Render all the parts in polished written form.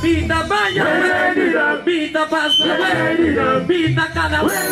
Vida vaya, vida pasa, vida cada vez.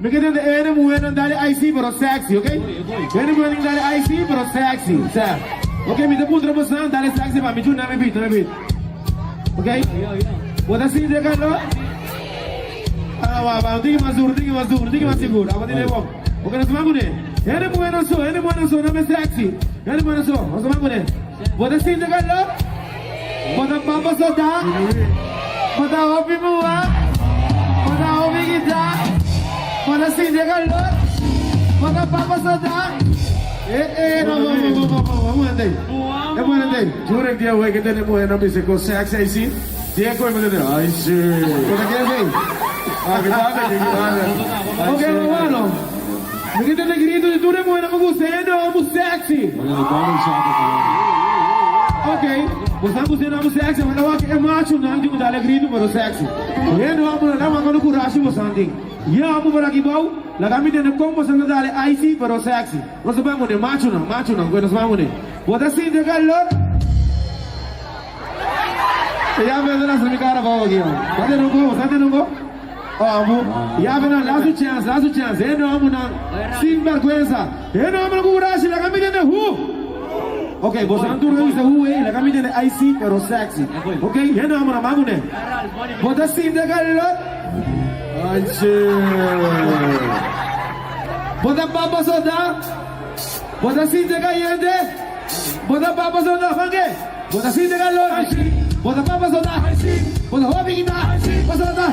Me get in the air and move dale IC pero sexy, okay? When you going dale IC pero sexy, sir. Okay, me the putra bosan dale sexy pa me chuna me beat. Okay? What I see the gallo? Ah, wa, digi mas seguro. Apa dile wong. Okay, na sumangune. Ene bueno so na me sexy. Ene bueno so, sumangune. What I see the gallo? What a papa so da. What a hobi mua. What a hobi kita. Mana sih dia kan lo? Mana papa sudah? Vamos andar. Jurek dia way kita ni mau nabi se ko sex IC. Dia ko mana dia? IC. Kau tak kira kita ada. Okay, bueno. Kita ni grito tu ni mau nama aku sendo sexy. Okay. Você não é sexy, mas não é macho, não é de mudar grito para o sexy. Ele não é uma coisa que racha você anda. Ya amu baraki bau, La camina de combo se dale icy pero sexy. Nos vamos de macho no, que nos vamos de. What a scene de calor. Ya me das mi cara para aquí. Sate no. Ya ven last chance. No vamos sin vergüenza. No vamos cubrir la camina de who. Okay, vos Anturga dice who la camina de icy pero sexy. Okay, no vamos de. What a scene de calor. Bota papa soda, bota cinta caliente, bota papa soda, fangue, bota cinta caliente, bota papa soda, bota hobbyita, bota soda,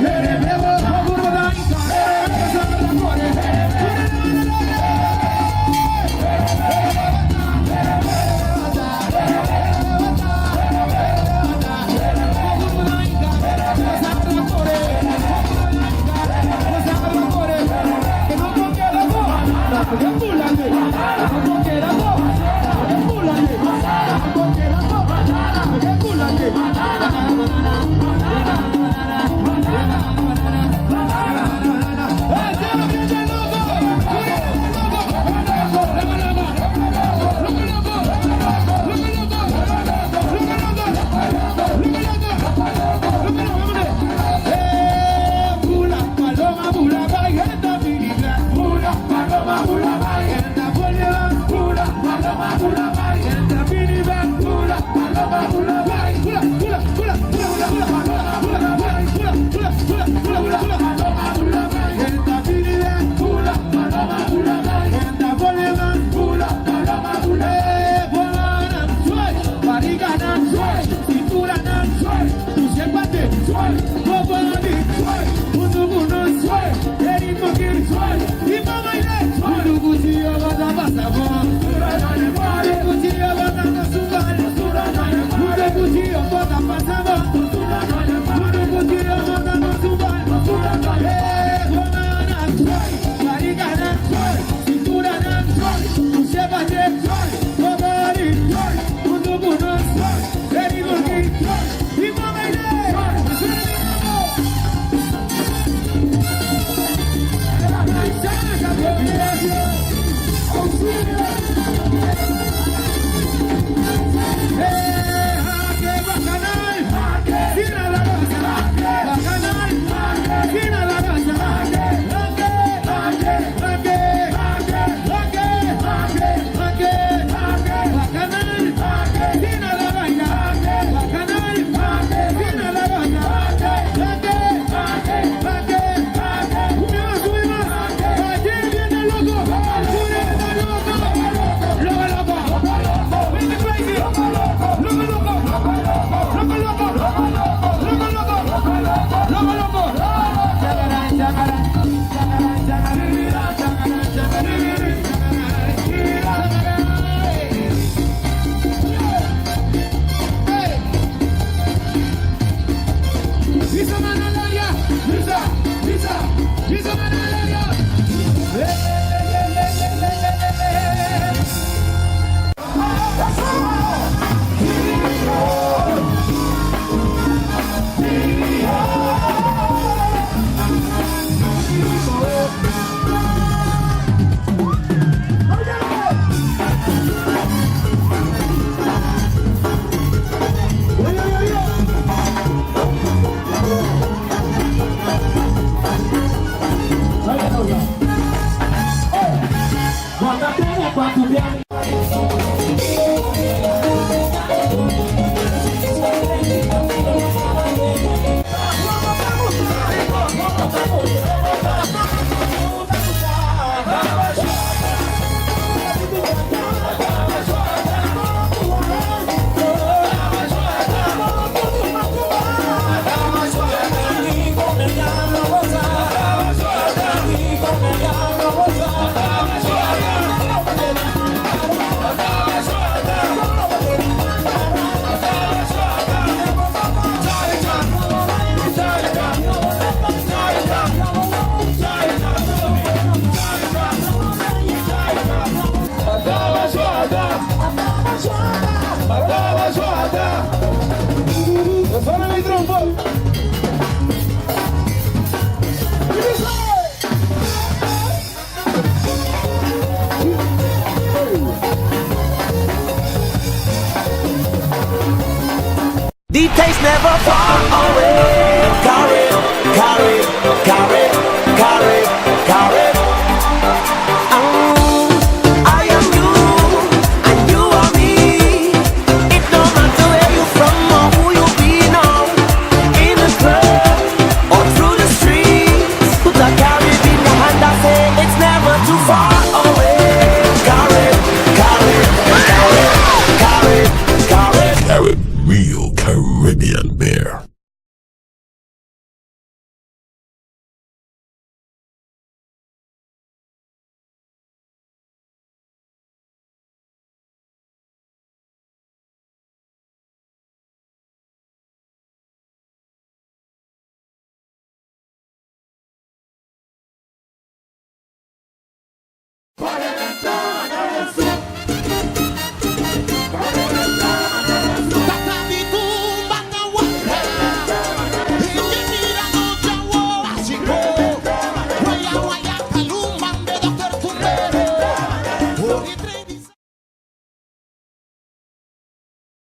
always, never far away.